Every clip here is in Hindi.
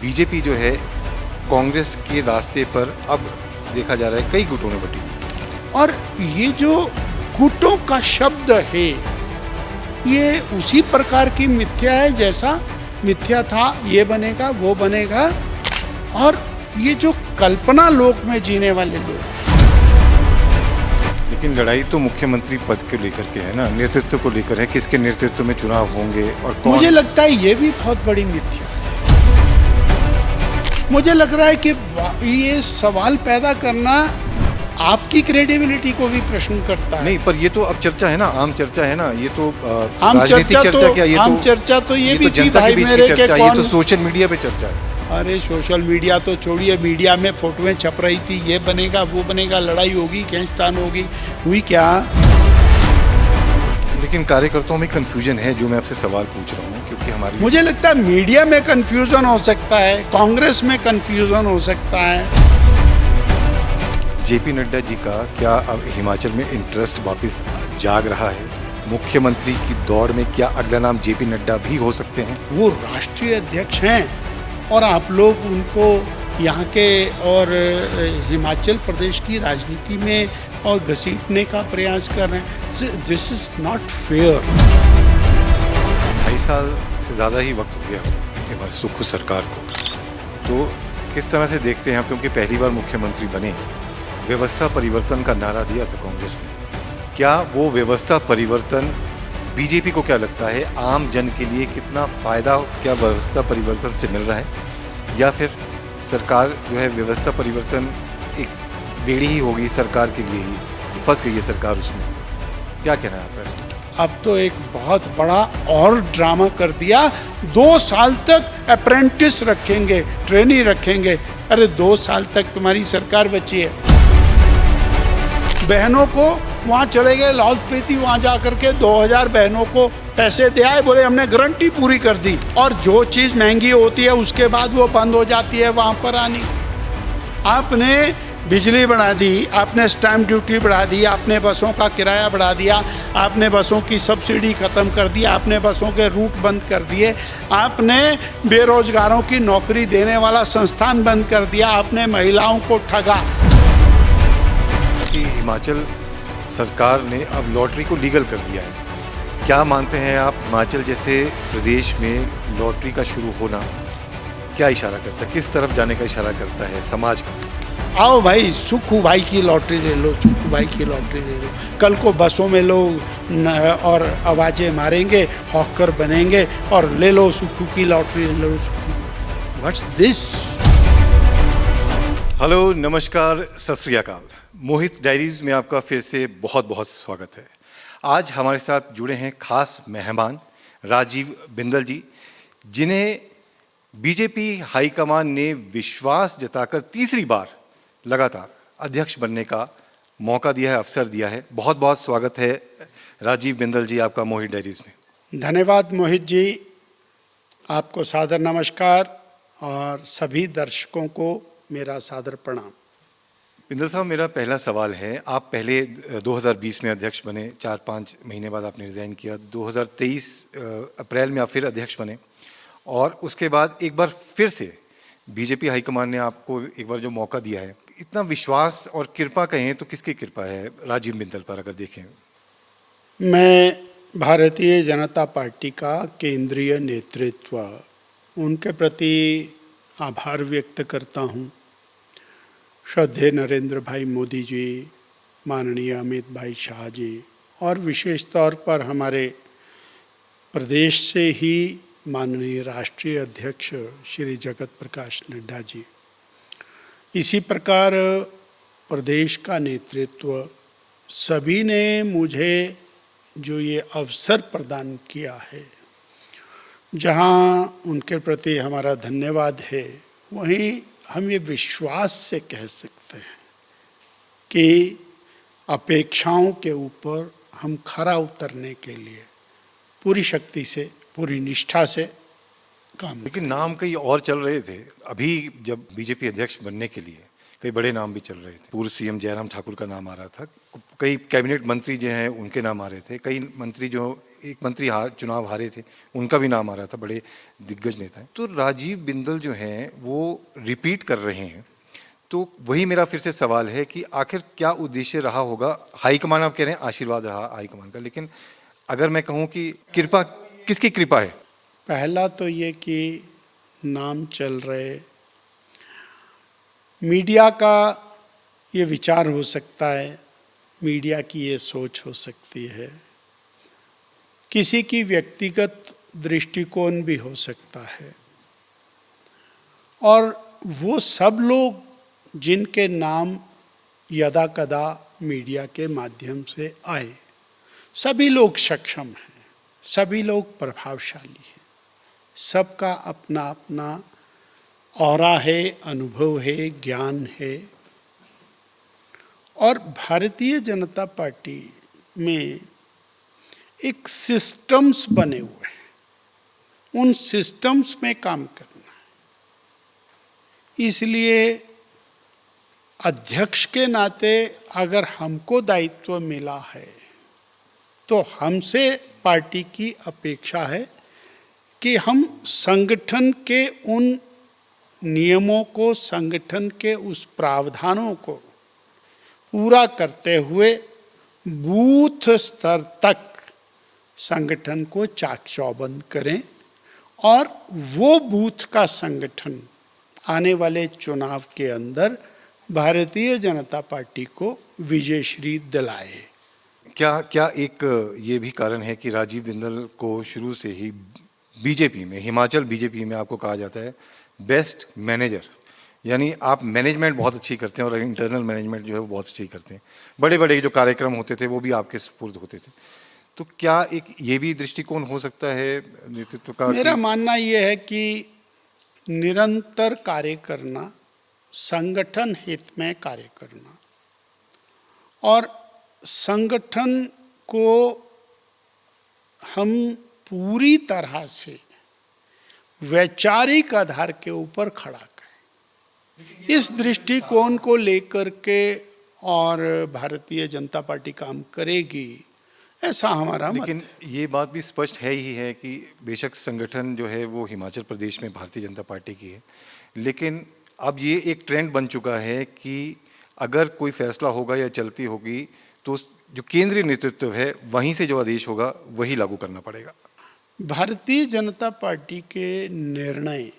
बीजेपी जो है कांग्रेस के रास्ते पर अब देखा जा रहा है कई गुटों में बटी। और ये जो गुटों का शब्द है ये उसी प्रकार की मिथ्या है जैसा मिथ्या था, ये बनेगा वो बनेगा। और ये जो कल्पना लोक में जीने वाले लोग, लेकिन लड़ाई तो मुख्यमंत्री पद के लेकर के है ना, नेतृत्व को लेकर है, किसके नेतृत्व में चुनाव होंगे और कौन। मुझे लगता है ये भी बहुत बड़ी मिथ्या है। मुझे लग रहा है कि ये सवाल पैदा करना आपकी क्रेडिबिलिटी को भी प्रश्न करता है। नहीं, पर ये तो अब चर्चा है ना, आम चर्चा है ना, ये तो आम राजनीतिक चर्चा क्या, ये आम तो चर्चा तो ये भी तो थी जनता भाई के बीच मेरे की के चर्चा, ये तो कौन। सोशल मीडिया पे चर्चा है। अरे सोशल मीडिया तो छोड़िए, मीडिया में फोटोएं छप रही थी, ये बनेगा वो बनेगा, लड़ाई होगी, खींचतान होगी, हुई क्या? लेकिन कार्यकर्ताओं में कंफ्यूजन है, जो मैं आपसे सवाल पूछ रहा हूँ, क्योंकि हमारी मुझे लगता है मीडिया में कंफ्यूजन हो सकता है, कांग्रेस में कंफ्यूजन हो सकता है। जेपी नड्डा जी का क्या अब हिमाचल में इंटरेस्ट वापस जाग रहा है? मुख्यमंत्री की दौड़ में क्या अगला नाम जेपी नड्डा भी हो सकते हैं? वो राष्ट्रीय अध्यक्ष हैं और आप लोग उनको यहाँ के और हिमाचल प्रदेश की राजनीति में और घसीटने का प्रयास कर रहे हैं। This is not fair. 2.5 साल से ज़्यादा ही वक्त हो गया सुक्खू सरकार को, तो किस तरह से देखते हैं आप? क्योंकि पहली बार मुख्यमंत्री बने, व्यवस्था परिवर्तन का नारा दिया था कांग्रेस ने। क्या वो व्यवस्था परिवर्तन बीजेपी को क्या लगता है आम जन के लिए कितना फ़ायदा क्या व्यवस्था परिवर्तन से मिल रहा है, या फिर सरकार जो है व्यवस्था परिवर्तन एक बेड़ी ही होगी सरकार के लिए ही कि फंस गई है सरकार उसमें? क्या कहना है आपका इसमें? अब तो एक बहुत बड़ा और ड्रामा कर दिया। 2 साल तक अप्रेंटिस रखेंगे, ट्रेनी रखेंगे। अरे 2 साल तक तुम्हारी सरकार बची है। बहनों को वहाँ चले गए लाहौल स्पीति, वहाँ जा करके 2000 बहनों को पैसे दे आए, बोले हमने गारंटी पूरी कर दी। और जो चीज़ महंगी होती है उसके बाद वो बंद हो जाती है वहाँ पर आनी। आपने बिजली बढ़ा दी, आपने स्टैम्प ड्यूटी बढ़ा दी, आपने बसों का किराया बढ़ा दिया, आपने बसों की सब्सिडी ख़त्म कर दी, आपने बसों के रूट बंद कर दिए, आपने बेरोजगारों की नौकरी देने वाला संस्थान बंद कर दिया, आपने महिलाओं को ठगा। हिमाचल सरकार ने अब लॉटरी को लीगल कर दिया है। क्या मानते हैं आप, हिमाचल जैसे प्रदेश में लॉटरी का शुरू होना क्या इशारा करता है, किस तरफ जाने का इशारा करता है समाज का? आओ भाई, सुक्खू भाई की लॉटरी ले लो, सुक्खू भाई की लॉटरी ले लो। कल को बसों में लोग और आवाज़ें मारेंगे, हॉकर बनेंगे और ले लो सुक्खू की लॉटरी, ले लो सुक्खू। What's this? हेलो, नमस्कार, सत श्री अकाल। मोहित डायरीज में आपका फिर से बहुत बहुत स्वागत है। आज हमारे साथ जुड़े हैं खास मेहमान राजीव बिंदल जी, जिन्हें बीजेपी हाईकमान ने विश्वास जताकर तीसरी बार लगातार अध्यक्ष बनने का मौका दिया है, अवसर दिया है। बहुत बहुत स्वागत है राजीव बिंदल जी आपका मोहित डायरीज में। धन्यवाद मोहित जी, आपको सादर नमस्कार और सभी दर्शकों को मेरा सादर प्रणाम। बिंदल साहब, मेरा पहला सवाल है, आप पहले 2020 में अध्यक्ष बने, 4-5 महीने बाद आपने रिज़ाइन किया, 2023 अप्रैल में आप फिर अध्यक्ष बने, और उसके बाद एक बार फिर से बीजेपी हाईकमान ने आपको एक बार जो मौका दिया है, इतना विश्वास और कृपा कहें तो किसकी कृपा है राजीव बिंदल पर अगर देखें? मैं भारतीय जनता पार्टी का केंद्रीय नेतृत्व, उनके प्रति आभार व्यक्त करता हूँ। श्रद्धेय नरेंद्र भाई मोदी जी, माननीय अमित भाई शाह जी, और विशेष तौर पर हमारे प्रदेश से ही माननीय राष्ट्रीय अध्यक्ष श्री जगत प्रकाश नड्डा जी। इसी प्रकार प्रदेश का नेतृत्व सभी ने मुझे जो ये अवसर प्रदान किया है, जहाँ उनके प्रति हमारा धन्यवाद है, वहीं हम ये विश्वास से कह सकते हैं कि अपेक्षाओं के ऊपर हम खरा उतरने के लिए पूरी शक्ति से, पूरी निष्ठा से काम। लेकिन नाम कई और चल रहे थे अभी, जब बीजेपी अध्यक्ष बनने के लिए कई बड़े नाम भी चल रहे थे। पूर्व सीएम जयराम ठाकुर का नाम आ रहा था, कई कैबिनेट मंत्री जो हैं उनके नाम आ रहे थे, कई मंत्री जो एक मंत्री चुनाव हारे थे, उनका भी नाम आ रहा था, बड़े दिग्गज नेता हैं। तो राजीव बिंदल जो हैं वो रिपीट कर रहे हैं, तो वही मेरा फिर से सवाल है कि आखिर क्या उद्देश्य रहा होगा। हाईकमान आप कह रहे हैं आशीर्वाद रहा हाईकमान का, लेकिन अगर मैं कहूँ कि कृपा, किसकी कृपा है? पहला तो ये कि नाम चल रहे, मीडिया का ये विचार हो सकता है, मीडिया की ये सोच हो सकती है, किसी की व्यक्तिगत दृष्टिकोण भी हो सकता है, और वो सब लोग जिनके नाम यदा कदा मीडिया के माध्यम से आए, सभी लोग सक्षम हैं, सभी लोग प्रभावशाली हैं, सबका अपना अपना औरा है, अनुभव है, ज्ञान है। और भारतीय जनता पार्टी में एक सिस्टम्स बने हुए हैं, उन सिस्टम्स में काम करना है। इसलिए अध्यक्ष के नाते अगर हमको दायित्व मिला है तो हमसे पार्टी की अपेक्षा है कि हम संगठन के उन नियमों को, संगठन के उस प्रावधानों को पूरा करते हुए बूथ स्तर तक संगठन को चाक चौबंद करें, और वो बूथ का संगठन आने वाले चुनाव के अंदर भारतीय जनता पार्टी को विजयश्री दिलाए। क्या एक ये भी कारण है कि राजीव बिंदल को शुरू से ही बीजेपी में, हिमाचल बीजेपी में आपको कहा जाता है बेस्ट मैनेजर, यानी आप मैनेजमेंट बहुत अच्छी करते हैं और इंटरनल मैनेजमेंट जो है वो बहुत अच्छी करते हैं। बड़े बड़े जो कार्यक्रम होते थे वो भी आपके सुपुर्द होते थे। तो क्या एक ये भी दृष्टिकोण हो सकता है नेतृत्व का? मेरा मानना ये है कि निरंतर कार्य करना, संगठन हित में कार्य करना, और संगठन को हम पूरी तरह से वैचारिक आधार के ऊपर खड़ा करें, इस दृष्टिकोण को लेकर के और भारतीय जनता पार्टी काम करेगी, ऐसा हमारा मत। लेकिन ये बात भी स्पष्ट है ही है कि बेशक संगठन जो है वो हिमाचल प्रदेश में भारतीय जनता पार्टी की है, लेकिन अब ये एक ट्रेंड बन चुका है कि अगर कोई फैसला होगा या चलती होगी तो जो केंद्रीय नेतृत्व है वहीं से जो आदेश होगा वही लागू करना पड़ेगा। भारतीय जनता पार्टी के निर्णय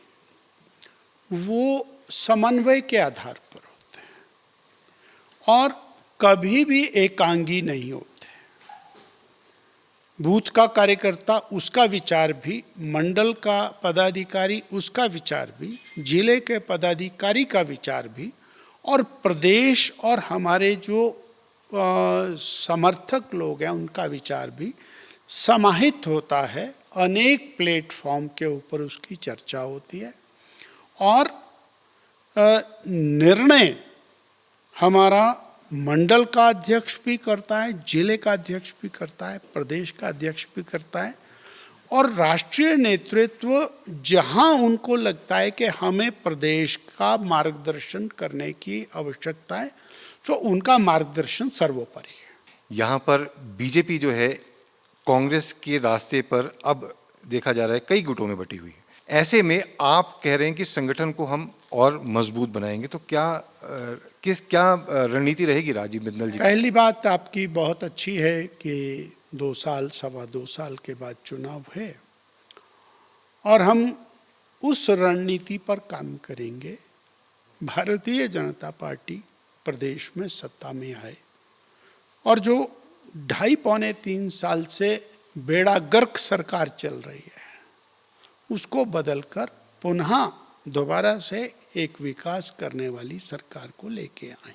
वो समन्वय के आधार पर होते हैं और कभी भी एकांगी नहीं होते। बूथ का कार्यकर्ता उसका विचार भी, मंडल का पदाधिकारी उसका विचार भी, जिले के पदाधिकारी का विचार भी, और प्रदेश और हमारे जो समर्थक लोग हैं उनका विचार भी समाहित होता है। अनेक प्लेटफॉर्म के ऊपर उसकी चर्चा होती है और निर्णय हमारा मंडल का अध्यक्ष भी करता है, जिले का अध्यक्ष भी करता है, प्रदेश का अध्यक्ष भी करता है, और राष्ट्रीय नेतृत्व जहां उनको लगता है कि हमें प्रदेश का मार्गदर्शन करने की आवश्यकता है तो उनका मार्गदर्शन सर्वोपरि है। यहाँ पर बीजेपी जो है कांग्रेस के रास्ते पर अब देखा जा रहा है कई गुटों में बटी हुई है। ऐसे में आप कह रहे हैं कि संगठन को हम और मजबूत बनाएंगे, तो क्या रणनीति रहेगी राजीव बिंदल जी? पहली बात आपकी बहुत अच्छी है कि 2 साल, सवा 2 साल के बाद चुनाव है और हम उस रणनीति पर काम करेंगे। भारतीय जनता पार्टी प्रदेश में सत्ता में आए और जो 2.5-3 साल से बेड़ा गर्क सरकार चल रही है उसको बदलकर पुनः दोबारा से एक विकास करने वाली सरकार को लेके आए।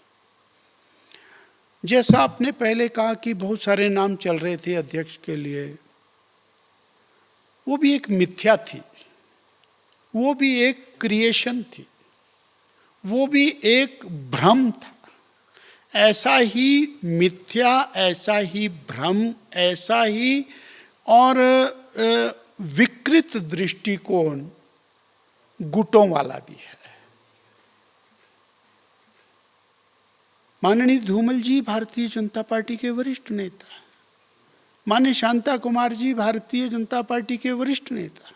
जैसा आपने पहले कहा कि बहुत सारे नाम चल रहे थे अध्यक्ष के लिए, वो भी एक मिथ्या थी, वो भी एक क्रिएशन थी, वो भी एक भ्रम था। ऐसा ही मिथ्या, ऐसा ही भ्रम, ऐसा ही और विकृत दृष्टिकोण गुटों वाला भी है। माननीय धूमल जी भारतीय जनता पार्टी के वरिष्ठ नेता, माननीय शांता कुमार जी भारतीय जनता पार्टी के वरिष्ठ नेता,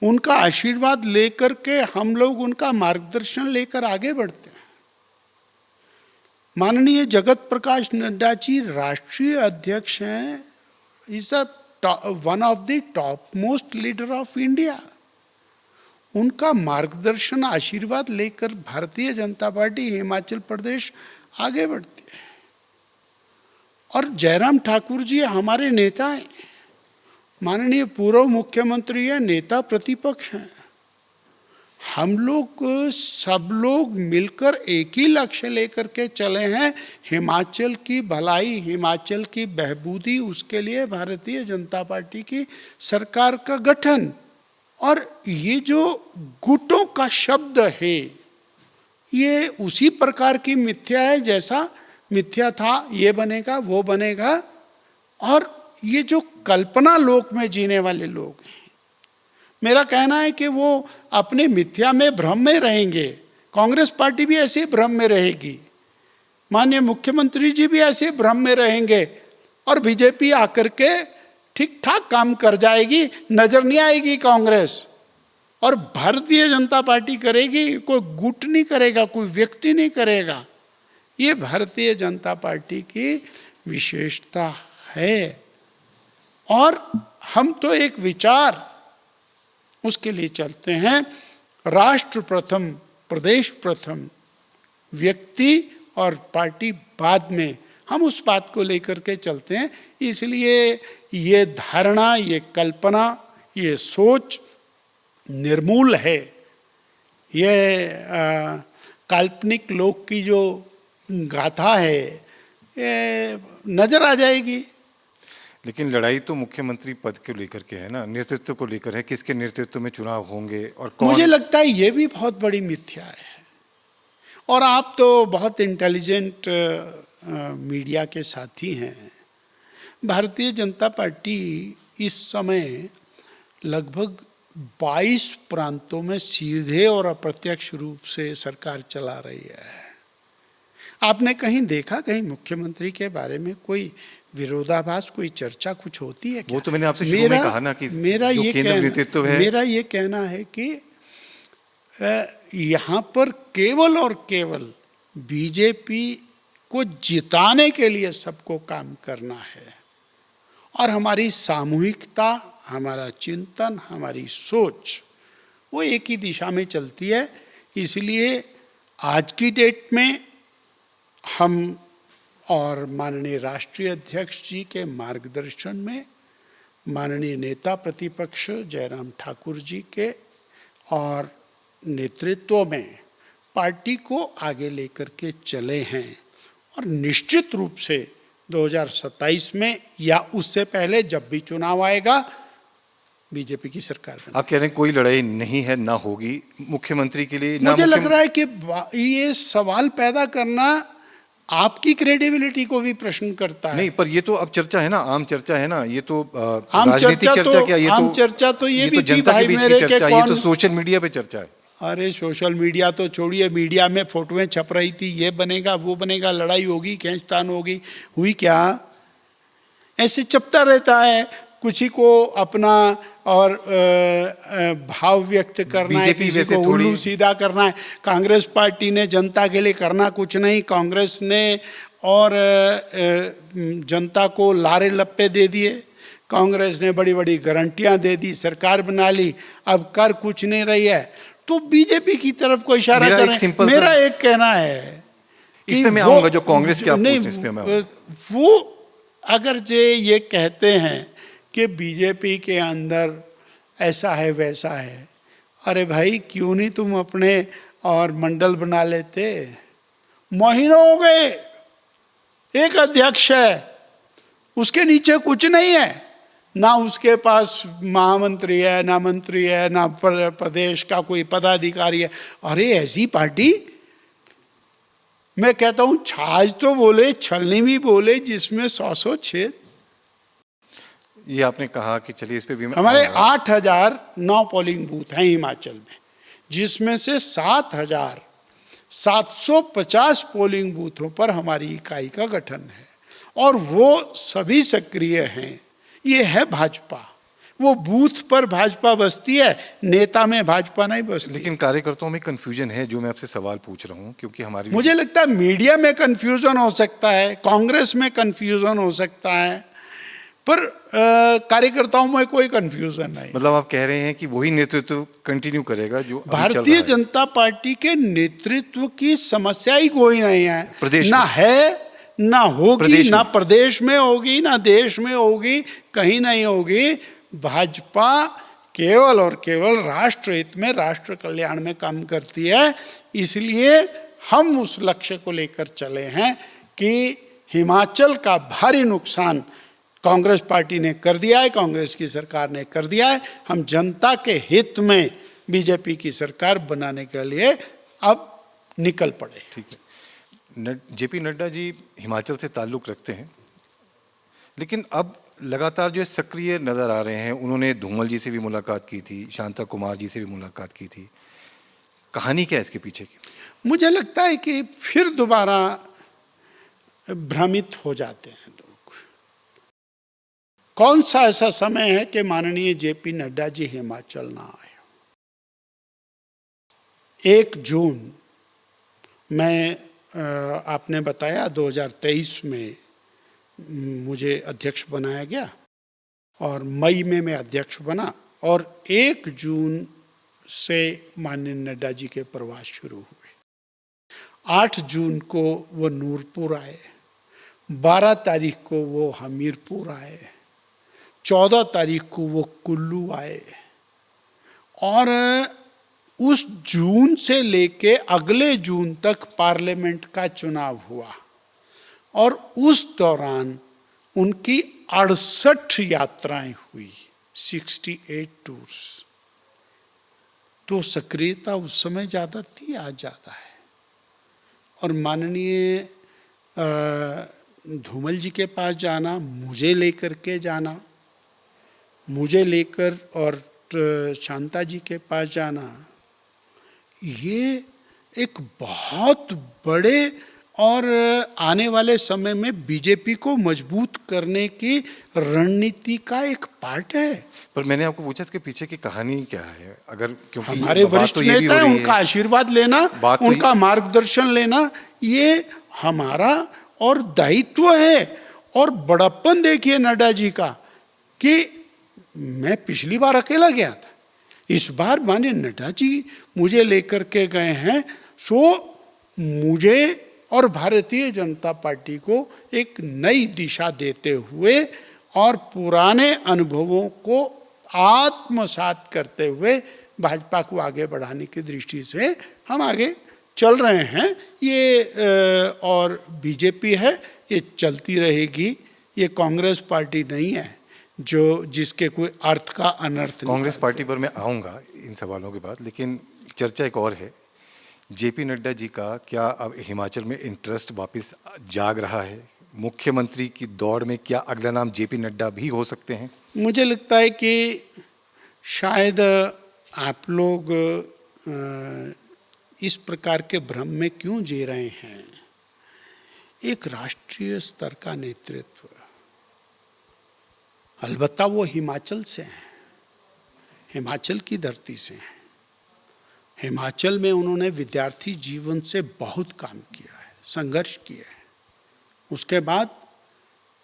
उनका आशीर्वाद लेकर के हम लोग उनका मार्गदर्शन लेकर आगे बढ़ते हैं। माननीय जगत प्रकाश नड्डा जी राष्ट्रीय अध्यक्ष हैं, is one of the top most leader of India. उनका मार्गदर्शन आशीर्वाद लेकर भारतीय जनता पार्टी हिमाचल प्रदेश आगे बढ़ती है। और जयराम ठाकुर जी हमारे नेता हैं, माननीय पूर्व मुख्यमंत्री हैं, नेता प्रतिपक्ष हैं। हम लोग सब लोग मिलकर एक ही लक्ष्य लेकर के चले हैं, हिमाचल की भलाई, हिमाचल की बहबूदी, उसके लिए भारतीय जनता पार्टी की सरकार का गठन। और ये जो गुटों का शब्द है, ये उसी प्रकार की मिथ्या है जैसा मिथ्या था, ये बनेगा वो बनेगा। और ये जो कल्पना लोक में जीने वाले लोग हैं, मेरा कहना है कि वो अपने मिथ्या में भ्रम में रहेंगे। कांग्रेस पार्टी भी ऐसे भ्रम में रहेगी, माननीय मुख्यमंत्री जी भी ऐसे भ्रम में रहेंगे, और बीजेपी आकर के ठीक ठाक काम कर जाएगी, नजर नहीं आएगी कांग्रेस। और भारतीय जनता पार्टी करेगी, कोई गुट नहीं करेगा, कोई व्यक्ति नहीं करेगा। ये भारतीय जनता पार्टी की विशेषता है। और हम तो एक विचार उसके लिए चलते हैं, राष्ट्र प्रथम, प्रदेश प्रथम, व्यक्ति और पार्टी बाद में, हम उस बात को लेकर के चलते हैं। इसलिए ये धारणा, ये कल्पना, ये सोच निर्मूल है। ये काल्पनिक लोक की जो गाथा है, ये नजर आ जाएगी। लेकिन लड़ाई तो मुख्यमंत्री पद को लेकर के है ना, नेतृत्व को लेकर है, किसके नेतृत्व में चुनाव होंगे और कौन। मुझे लगता है ये भी बहुत बड़ी मिथ्या है। और आप तो बहुत इंटेलिजेंट मीडिया के साथी हैं। भारतीय जनता पार्टी इस समय लगभग 22 प्रांतों में सीधे और अप्रत्यक्ष रूप से सरकार चला रही है। आपने कहीं देखा, कहीं मुख्यमंत्री के बारे में कोई विरोधाभास, कोई चर्चा कुछ होती है क्या? वो तो मैंने आपसे शुरू में कहा ना कि मेरा जो केंद्र नेतृत्व है, मेरा ये कहना है कि यहाँ पर केवल और केवल बीजेपी को जिताने के लिए सबको काम करना है। और हमारी सामूहिकता, हमारा चिंतन, हमारी सोच वो एक ही दिशा में चलती है। इसलिए आज की डेट में हम और माननीय राष्ट्रीय अध्यक्ष जी के मार्गदर्शन में, माननीय नेता प्रतिपक्ष जयराम ठाकुर जी के और नेतृत्व में पार्टी को आगे लेकर के चले हैं। और निश्चित रूप से 2027 में या उससे पहले जब भी चुनाव आएगा, बीजेपी की सरकार बनेगी। आप कह रहे हैं कोई लड़ाई नहीं है, ना होगी मुख्यमंत्री के लिए। मुझे लग रहा है कि ये सवाल पैदा करना आपकी क्रेडिबिलिटी को भी प्रश्न करता है। नहीं, पर ये तो अब चर्चा है ना, आम चर्चा है ना, ये तो आम राजनीतिक चर्चा क्या, ये आम चर्चा तो ये भी तो जनता के बीच की चर्चा, ये तो सोशल मीडिया पे चर्चा है। अरे सोशल मीडिया तो छोड़िए, मीडिया में फोटोएं छप रही थी, ये बनेगा वो बनेगा, लड़ाई होगी, खींचतान होगी, हुई क्या? ऐसे चपता रहता है, कुछ ही को अपना और भाव व्यक्त करना है, किसी को उल्लू सीधा करना है। कांग्रेस पार्टी ने जनता के लिए करना कुछ नहीं, कांग्रेस ने और जनता को लारे लप्पे दे दिए। कांग्रेस ने बड़ी बड़ी गारंटियां दे दी, सरकार बना ली, अब कर कुछ नहीं रही है। तो बीजेपी की तरफ को इशारा कर रहे हैं। मेरा एक कहना है, इसमें मैं आऊंगा जो कांग्रेस के आप पूछते हैं, इस पे मैं वो अगर ये कहते हैं कि बीजेपी के अंदर ऐसा है वैसा है, अरे भाई क्यों नहीं तुम अपने और मंडल बना लेते? महीनों हो गए, एक अध्यक्ष है, उसके नीचे कुछ नहीं है, ना उसके पास महामंत्री है, ना मंत्री है, ना प्रदेश का कोई पदाधिकारी है। अरे ऐसी पार्टी, मैं कहता हूं छाछ तो बोले, छलनी भी बोले, जिसमें 100 छेद। ये आपने कहा कि चलिए इस पे भी हमारे 8,009 पोलिंग बूथ हैं हिमाचल में, जिसमें से 7,750 पोलिंग बूथों पर हमारी इकाई का गठन है। और वो सभी सक्रिय हैं। ये है भाजपा। वो बूथ पर भाजपा बसती है, नेता में भाजपा नहीं बसती। लेकिन कार्यकर्ताओं में कंफ्यूजन है, जो मैं आपसे सवाल पूछ रहा हूँ, क्योंकि हमारी मुझे लगता है मीडिया में कंफ्यूजन हो सकता है, कांग्रेस में कंफ्यूजन हो सकता है, पर कार्यकर्ताओं में कोई कंफ्यूजन नहीं। मतलब आप कह रहे हैं कि वही नेतृत्व कंटिन्यू करेगा जो अभी चल रहा भारतीय है। जनता पार्टी के नेतृत्व की समस्या ही कोई नहीं है, प्रदेश ना में। है, ना होगी, प्रदेश ना में। प्रदेश में होगी, ना देश में होगी, कहीं नहीं होगी। भाजपा केवल और केवल राष्ट्र हित में, राष्ट्र कल्याण में काम करती है। इसलिए हम उस लक्ष्य को लेकर चले हैं कि हिमाचल का भारी नुकसान कांग्रेस पार्टी ने कर दिया है, कांग्रेस की सरकार ने कर दिया है। हम जनता के हित में बीजेपी की सरकार बनाने के लिए अब निकल पड़े। ठीक है। जेपी नड्डा जी हिमाचल से ताल्लुक़ रखते हैं, लेकिन अब लगातार जो सक्रिय नज़र आ रहे हैं। उन्होंने धूमल जी से भी मुलाकात की थी, शांता कुमार जी से भी मुलाकात की थी। कहानी क्या है इसके पीछे की? मुझे लगता है कि फिर दोबारा भ्रमित हो जाते हैं लोग। कौन सा ऐसा समय है कि माननीय जेपी नड्डा जी हिमाचल ना आए? 1 जून में आपने बताया 2023 में मुझे अध्यक्ष बनाया गया और मई में मैं अध्यक्ष बना, और 1 जून से माननीय नड्डा जी के प्रवास शुरू हुए। 8 जून को वो नूरपुर आए, 12 तारीख को वो हमीरपुर आए, 14 तारीख को वो कुल्लू आए, और उस जून से लेके अगले जून तक पार्लियामेंट का चुनाव हुआ, और उस दौरान उनकी 68 यात्राएं हुई, 68 टूर्स। तो सक्रियता उस समय ज़्यादा थी, आज ज़्यादा है। और माननीय धूमल जी के पास जाना, मुझे लेकर के जाना, मुझे लेकर और शांता जी के पास जाना, ये एक बहुत बड़े और आने वाले समय में बीजेपी को मजबूत करने की रणनीति का एक पार्ट है। पर मैंने आपको पूछा इसके पीछे की कहानी क्या है? अगर क्योंकि हमारे वरिष्ठ नेता है, उनका आशीर्वाद लेना, उनका मार्गदर्शन लेना, ये हमारा और दायित्व है। और बड़प्पन देखिए नड्डा जी का, कि मैं पिछली बार अकेला गया था, इस बार माननीय नड्डा जी मुझे लेकर के गए हैं। सो मुझे और भारतीय जनता पार्टी को एक नई दिशा देते हुए और पुराने अनुभवों को आत्मसात करते हुए भाजपा को आगे बढ़ाने की दृष्टि से हम आगे चल रहे हैं। ये और बीजेपी है, ये चलती रहेगी। ये कांग्रेस पार्टी नहीं है जो जिसके कोई अर्थ का अनर्थ। कांग्रेस पार्टी पर मैं आऊँगा इन सवालों के बाद, लेकिन चर्चा एक और है। जेपी नड्डा जी का क्या अब हिमाचल में इंटरेस्ट वापस जाग रहा है? मुख्यमंत्री की दौड़ में क्या अगला नाम जेपी नड्डा भी हो सकते हैं? मुझे लगता है कि शायद आप लोग इस प्रकार के भ्रम में क्यों जी रहे हैं। एक राष्ट्रीय स्तर का नेतृत्व, अलबत्ता वो हिमाचल से हैं, हिमाचल की धरती से हैं। हिमाचल में उन्होंने विद्यार्थी जीवन से बहुत काम किया है, संघर्ष किया है। उसके बाद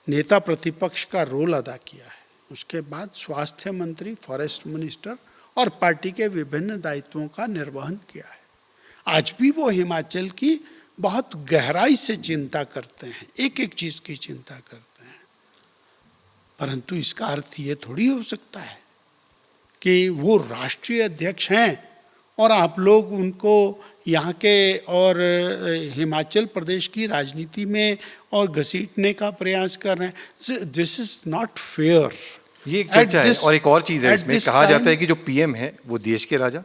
नेता प्रतिपक्ष का रोल अदा किया है। उसके बाद स्वास्थ्य मंत्री, फॉरेस्ट मिनिस्टर और पार्टी के विभिन्न दायित्वों का निर्वहन किया है। आज भी वो हिमाचल की बहुत गहराई से चिंता करते हैं, एक एक चीज की चिंता करते हैं। परंतु इसका अर्थ ये थोड़ी हो सकता है कि वो राष्ट्रीय अध्यक्ष हैं और आप लोग उनको यहाँ के और हिमाचल प्रदेश की राजनीति में और घसीटने का प्रयास कर रहे हैं। This is not fair. ये एक चर्चा है। और एक और चीज़ है इसमें, कहा जाता है कि जो पीएम है वो देश के राजा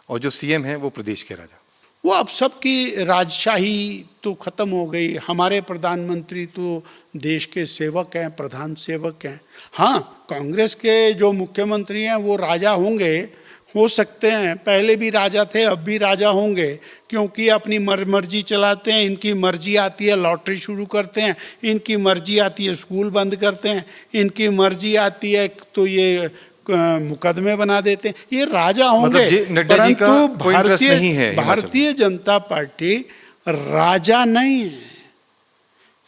और जो सीएम है वो प्रदेश के राजा। वो अब सबकी राजशाही तो खत्म हो गई। हमारे प्रधानमंत्री तो देश के सेवक हैं, प्रधान सेवक हैं। हाँ, कांग्रेस के जो मुख्यमंत्री हैं वो राजा होंगे, हो सकते हैं, पहले भी राजा थे, अब भी राजा होंगे, क्योंकि अपनी मर्जी चलाते हैं। इनकी मर्जी आती है लॉटरी शुरू करते हैं, इनकी मर्जी आती है स्कूल बंद करते हैं, इनकी मर्जी आती है तो ये मुकदमे बना देते हैं। ये राजा होंगे, नड्डा जी का कोई इंटरेस्ट नहीं है। भारतीय जनता पार्टी राजा नहीं है।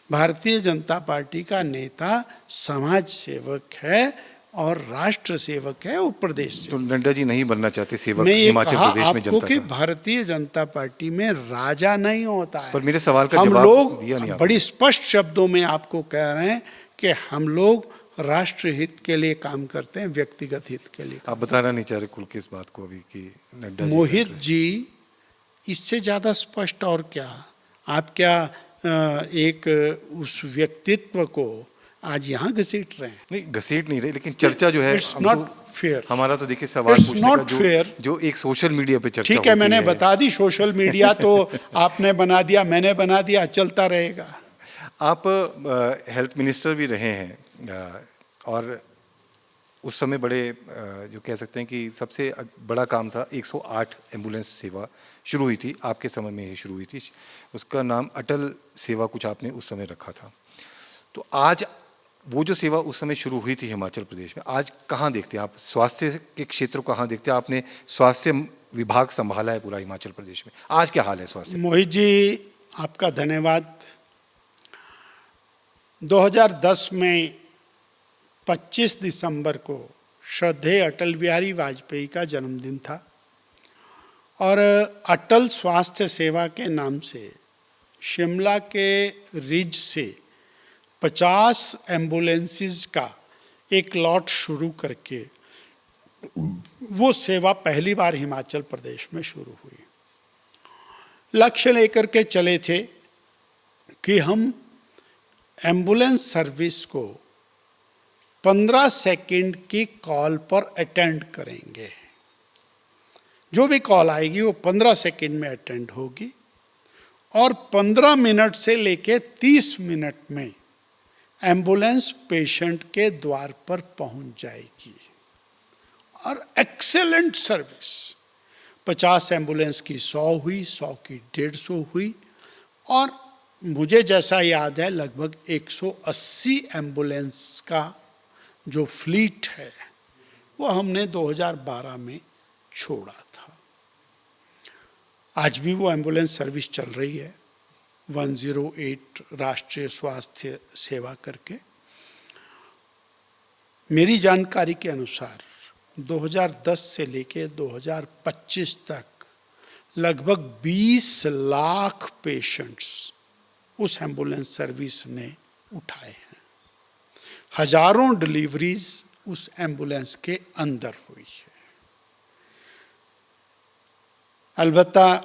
भारतीय जनता पार्टी का नेता समाज सेवक है और राष्ट्र सेवक है, वो प्रदेश से। तो नड्डा जी नहीं बनना चाहते सेवक मैं ये हिमाचल कहा प्रदेश में आपको जनता कि का? भारतीय जनता पार्टी में राजा नहीं होता है। पर मेरे सवाल का हम जवाब लोग दिया नहीं आपने। बड़ी स्पष्ट शब्दों में आपको कह रहे हैं कि हम लोग राष्ट्र हित के लिए काम करते हैं, व्यक्तिगत हित के लिए। आप बताना नहीं चाह रहे खुल के इस बात को अभी कि नड्डा जी मोहित जी, इससे ज्यादा स्पष्ट और क्या? आप क्या एक उस व्यक्तित्व को आज यहाँ घसीट रहे हैं? नहीं, घसीट नहीं रहे, लेकिन चर्चा जो है इट्स नॉट फेयर। हमारा तो देखिए सवाल It's पूछने not का fair. जो एक सोशल मीडिया पे चर्चा ठीक है, होती मैंने बता दी सोशल मीडिया तो आपने बना दिया, मैंने बना दिया, चलता रहेगा। आप हेल्थ मिनिस्टर भी रहे हैं और उस समय बड़े जो कह सकते हैं कि सबसे बड़ा काम था 108 एम्बुलेंस सेवा शुरू हुई थी, आपके समय में ही शुरू हुई थी। उसका नाम अटल सेवा कुछ आपने उस समय रखा था। तो आज वो जो सेवा उस समय शुरू हुई थी हिमाचल प्रदेश में, आज कहाँ देखते हैं आप? स्वास्थ्य के क्षेत्र को कहाँ देखते हैं? आपने स्वास्थ्य विभाग संभाला है पूरा हिमाचल प्रदेश में, आज क्या हाल है स्वास्थ्य? मोहित जी, आपका धन्यवाद। 2010 में 25 दिसंबर को श्रद्धेय अटल बिहारी वाजपेयी का जन्मदिन था और अटल स्वास्थ्य सेवा के नाम से शिमला के रिज से 50 एम्बुलेंसेस का एक लॉट शुरू करके वो सेवा पहली बार हिमाचल प्रदेश में शुरू हुई। लक्ष्य लेकर के चले थे कि हम एम्बुलेंस सर्विस को 15 सेकंड की कॉल पर अटेंड करेंगे। जो भी कॉल आएगी वो 15 सेकंड में अटेंड होगी और 15 मिनट से लेके 30 मिनट में एम्बुलेंस पेशेंट के द्वार पर पहुंच जाएगी। और एक्सेलेंट सर्विस, 50 एम्बुलेंस की 100 हुई, 100 की 150 हुई और मुझे जैसा याद है लगभग 180 एम्बुलेंस का जो फ्लीट है वो हमने 2012 में छोड़ा था। आज भी वो एम्बुलेंस सर्विस चल रही है 108 राष्ट्रीय स्वास्थ्य सेवा करके। मेरी जानकारी के अनुसार 2010 से लेके 2025 तक लगभग 20 लाख पेशेंट्स उस एम्बुलेंस सर्विस ने उठाए हैं। हजारों डिलीवरीज उस एम्बुलेंस के अंदर हुई है। अलबत्ता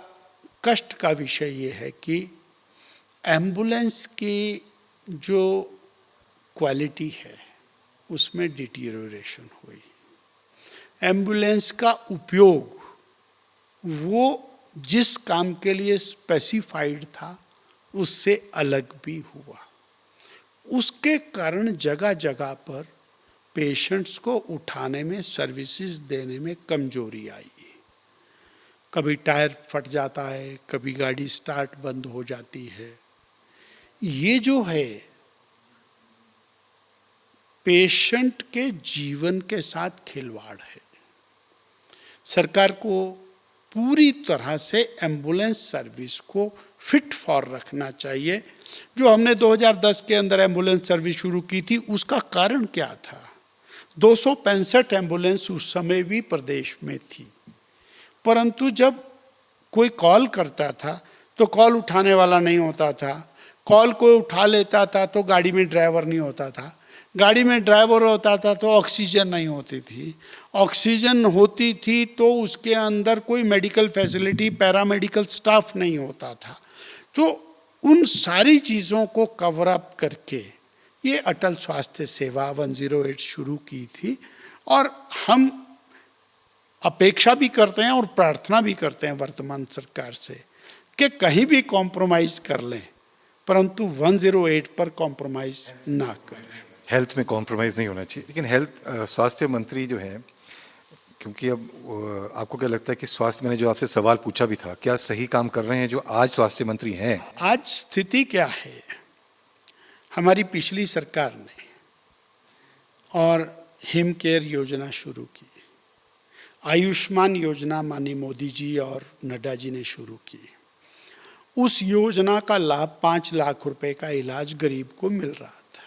कष्ट का विषय ये है कि एम्बुलेंस की जो क्वालिटी है उसमें डिटीरियोरेशन हुई। एम्बुलेंस का उपयोग वो जिस काम के लिए स्पेसिफाइड था उससे अलग भी हुआ। उसके कारण जगह जगह पर पेशेंट्स को उठाने में, सर्विसेज देने में कमजोरी आई। कभी टायर फट जाता है, कभी गाड़ी स्टार्ट बंद हो जाती है। ये जो है पेशेंट के जीवन के साथ खिलवाड़ है। सरकार को पूरी तरह से एम्बुलेंस सर्विस को फिट फॉर रखना चाहिए। जो हमने 2010 के अंदर एम्बुलेंस सर्विस शुरू की थी उसका कारण क्या था? 265 एम्बुलेंस उस समय भी प्रदेश में थी, परंतु जब कोई कॉल करता था तो कॉल उठाने वाला नहीं होता था। कॉल कोई उठा लेता था तो गाड़ी में ड्राइवर नहीं होता था। गाड़ी में ड्राइवर होता था तो ऑक्सीजन नहीं होती थी। ऑक्सीजन होती थी तो उसके अंदर कोई मेडिकल फैसिलिटी, पैरामेडिकल स्टाफ नहीं होता था। तो उन सारी चीज़ों को कवर अप करके ये अटल स्वास्थ्य सेवा 108 शुरू की थी और हम अपेक्षा भी करते हैं और प्रार्थना भी करते हैं वर्तमान सरकार से कि कहीं भी कॉम्प्रोमाइज़ कर लें, परंतु 108 पर कॉम्प्रोमाइज़ ना करें। हेल्थ में कॉम्प्रोमाइज़ नहीं होना चाहिए, लेकिन हेल्थ स्वास्थ्य मंत्री जो है क्योंकि अब आपको क्या लगता है कि स्वास्थ्य, मैंने जो आपसे सवाल पूछा भी था, क्या सही काम कर रहे हैं जो आज स्वास्थ्य मंत्री हैं? आज स्थिति क्या है? हमारी पिछली सरकार ने और हिम केयर योजना शुरू की, आयुष्मान योजना माननीय मोदी जी और नड्डा जी ने शुरू की। उस योजना का लाभ 5 लाख रुपए का इलाज गरीब को मिल रहा था।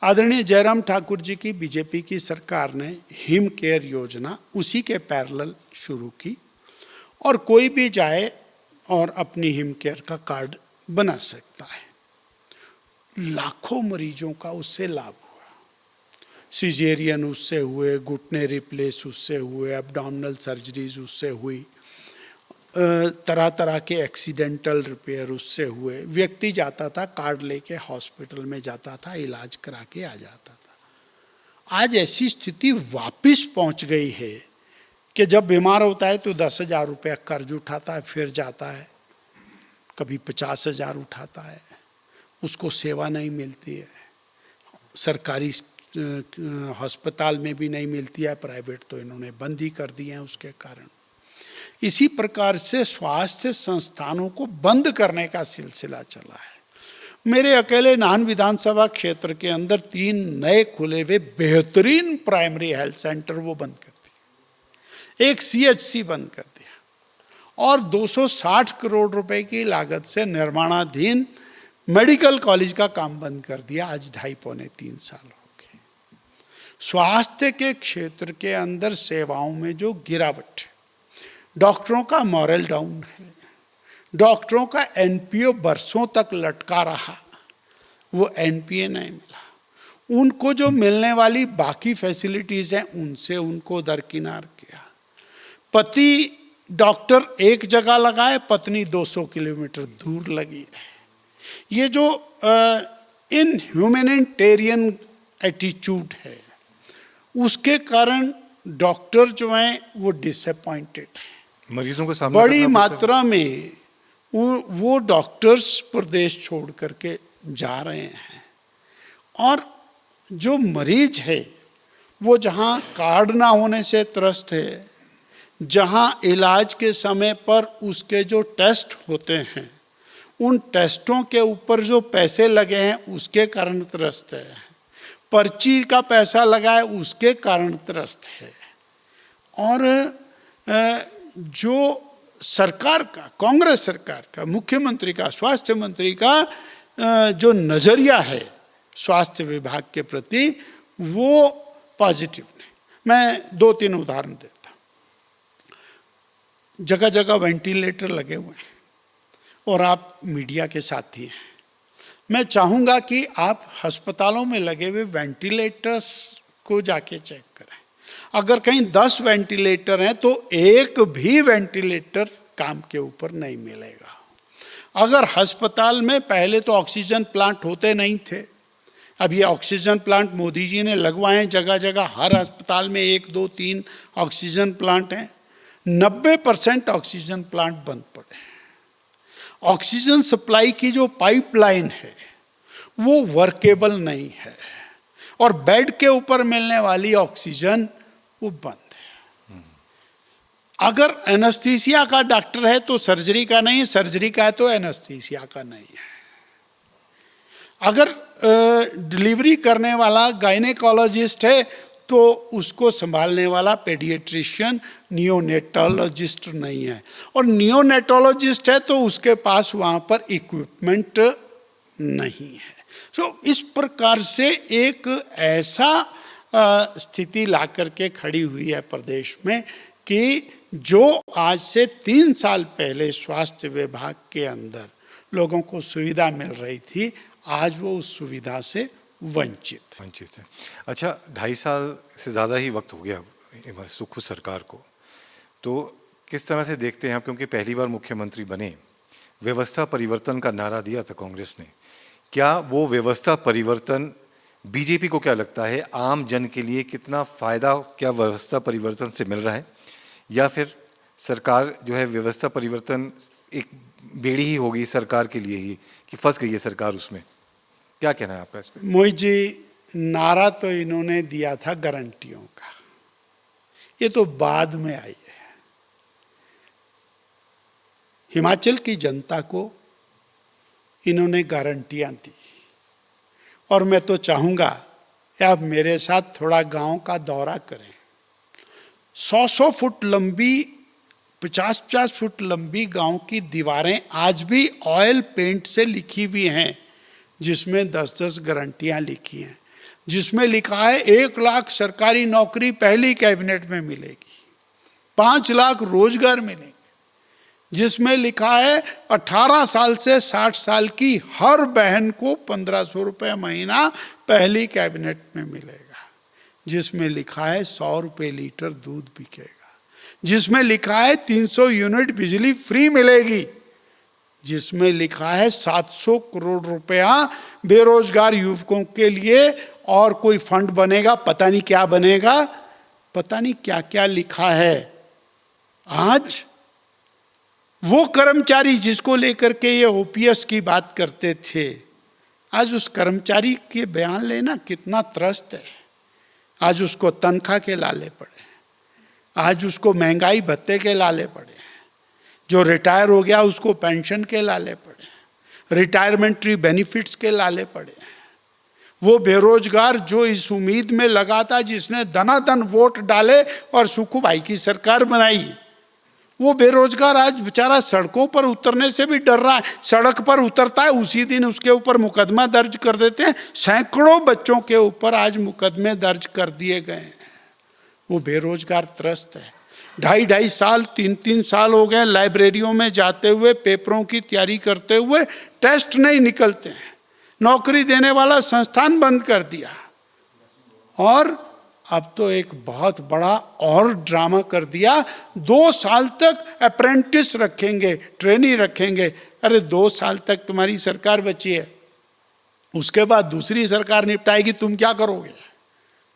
आदरणीय जयराम ठाकुर जी की बीजेपी की सरकार ने हिम केयर योजना उसी के पैरेलल शुरू की और कोई भी जाए और अपनी हिम केयर का कार्ड बना सकता है। लाखों मरीजों का उससे लाभ हुआ। सिजेरियन उससे हुए, घुटने रिप्लेस उससे हुए, एब्डोमिनल सर्जरीज उससे हुई, तरह तरह के एक्सीडेंटल रिपेयर उससे हुए। व्यक्ति जाता था, कार्ड लेके हॉस्पिटल में जाता था, इलाज करा के आ जाता था। आज ऐसी स्थिति वापस पहुंच गई है कि जब बीमार होता है तो 10,000 रुपया कर्ज उठाता है, फिर जाता है, कभी 50,000 उठाता है, उसको सेवा नहीं मिलती है। सरकारी अस्पताल में भी नहीं मिलती है, प्राइवेट तो इन्होंने बंद ही कर दिए हैं उसके कारण। इसी प्रकार से स्वास्थ्य संस्थानों को बंद करने का सिलसिला चला है। मेरे अकेले नाहन विधानसभा क्षेत्र के अंदर 3 नए खुले हुए बेहतरीन प्राइमरी हेल्थ सेंटर वो बंद कर दिए, एक CHC बंद कर दिया और 260 करोड़ रुपए की लागत से निर्माणाधीन मेडिकल कॉलेज का काम बंद कर दिया। आज 2.5-3 साल हो गए। स्वास्थ्य के क्षेत्र के अंदर सेवाओं में जो गिरावट है, डॉक्टरों का मॉरल डाउन है, डॉक्टरों का NPO बरसों तक लटका रहा, वो NPA नहीं मिला। उनको जो मिलने वाली बाकी फैसिलिटीज हैं उनसे उनको दरकिनार किया। पति डॉक्टर एक जगह लगाए, पत्नी 200 किलोमीटर दूर लगी है। ये जो इनह्यूमैनिटेरियन एटीट्यूड है, उसके कारण डॉक्टर जो हैं वो डिसअपॉइंटेड है। मरीजों को सामना बड़ी मात्रा में वो डॉक्टर्स प्रदेश छोड़ करके जा रहे हैं और जो मरीज है वो जहां कार्ड ना होने से त्रस्त है, जहां इलाज के समय पर उसके जो टेस्ट होते हैं उन टेस्टों के ऊपर जो पैसे लगे हैं उसके कारण त्रस्त है, पर्ची का पैसा लगा है उसके कारण त्रस्त है। और जो सरकार का, कांग्रेस सरकार का, मुख्यमंत्री का, स्वास्थ्य मंत्री का जो नजरिया है स्वास्थ्य विभाग के प्रति, वो पॉजिटिव नहीं। मैं 2-3 उदाहरण देता हूँ। जगह जगह वेंटिलेटर लगे हुए हैं और आप मीडिया के साथी हैं। मैं चाहूँगा कि आप अस्पतालों में लगे हुए वेंटिलेटर्स को जाके चेक करें। अगर कहीं 10 वेंटिलेटर हैं तो एक भी वेंटिलेटर काम के ऊपर नहीं मिलेगा। अगर अस्पताल में पहले तो ऑक्सीजन प्लांट होते नहीं थे, अब ये ऑक्सीजन प्लांट मोदी जी ने लगवाए हैं जगह जगह, हर अस्पताल में 1, 2, 3 ऑक्सीजन प्लांट हैं। 90% ऑक्सीजन प्लांट बंद पड़े हैं। ऑक्सीजन सप्लाई की जो पाइपलाइन है वो वर्केबल नहीं है और बेड के ऊपर मिलने वाली ऑक्सीजन वो बंद है। अगर एनेस्थीसिया का डॉक्टर है तो सर्जरी का नहीं, सर्जरी का है तो एनेस्थीसिया का नहीं है। अगर डिलीवरी करने वाला गायनेकोलॉजिस्ट है तो उसको संभालने वाला पेडियाट्रिशियन, नियोनेटोलॉजिस्ट नहीं है। और नियोनेटोलॉजिस्ट है तो उसके पास वहाँ पर इक्विपमेंट नहीं है। इस प्रकार से एक ऐसा स्थिति ला करके खड़ी हुई है प्रदेश में कि जो आज से 3 साल पहले स्वास्थ्य विभाग के अंदर लोगों को सुविधा मिल रही थी, आज वो उस सुविधा से वंचित है। अच्छा, 2.5 साल से ज़्यादा ही वक्त हो गया सुक्खू सरकार को, तो किस तरह से देखते हैं आप? क्योंकि पहली बार मुख्यमंत्री बने, व्यवस्था परिवर्तन का नारा दिया था कांग्रेस ने। क्या वो व्यवस्था परिवर्तन, बीजेपी को क्या लगता है, आम जन के लिए कितना फ़ायदा क्या व्यवस्था परिवर्तन से मिल रहा है, या फिर सरकार जो है व्यवस्था परिवर्तन एक बेड़ी ही होगी सरकार के लिए ही कि फंस गई है सरकार उसमें? क्या कहना है आपका इस पर? मोहित जी, नारा तो इन्होंने दिया था गारंटियों का, ये तो बाद में आई है। हिमाचल की जनता को इन्होंने गारंटियां दी, और मैं तो चाहूंगा कि आप मेरे साथ थोड़ा गांव का दौरा करें। 100 फुट लंबी, 50 फुट लंबी गांव की दीवारें आज भी ऑयल पेंट से लिखी हुई हैं, जिसमें 10-10 गारंटियां लिखी हैं, जिसमें लिखा है 1 लाख सरकारी नौकरी पहली कैबिनेट में मिलेगी, 5 लाख रोजगार मिलेंगे, जिसमें लिखा है 18 साल से 60 साल की हर बहन को 1500 रुपये महीना पहली कैबिनेट में मिलेगा, जिसमें लिखा है 100 रुपये लीटर दूध बिकेगा, जिसमें लिखा है 300 यूनिट बिजली फ्री मिलेगी, जिसमें लिखा है 700 करोड़ रुपया बेरोजगार युवकों के लिए और कोई फंड बनेगा, पता नहीं क्या बनेगा, पता नहीं क्या क्या लिखा है। आज वो कर्मचारी जिसको लेकर के ये ओपीएस की बात करते थे, आज उस कर्मचारी के बयान लेना कितना त्रस्त है। आज उसको तनख्वाह के लाले पड़े, आज उसको महंगाई भत्ते के लाले पड़े, जो रिटायर हो गया उसको पेंशन के लाले पड़े, रिटायरमेंटरी बेनिफिट्स के लाले पड़े। वो बेरोजगार जो इस उम्मीद में लगा था, जिसने दनादन वोट डाले और सुखू भाई की सरकार बनाई, वो बेरोजगार आज बेचारा सड़कों पर उतरने से भी डर रहा है। सड़क पर उतरता है, उसी दिन उसके ऊपर मुकदमा दर्ज कर देते हैं। सैकड़ों बच्चों के ऊपर आज मुकदमे दर्ज कर दिए गए हैं। वो बेरोजगार त्रस्त है। 2.5 साल 3-3 साल हो गए लाइब्रेरियों में जाते हुए, पेपरों की तैयारी करते हुए, टेस्ट नहीं निकलते हैं। नौकरी देने वाला संस्थान बंद कर दिया, और अब तो एक बहुत बड़ा और ड्रामा कर दिया। 2 साल तक अप्रेंटिस रखेंगे, ट्रेनी रखेंगे। अरे 2 साल तक तुम्हारी सरकार बची है, उसके बाद दूसरी सरकार निपटाएगी, तुम क्या करोगे?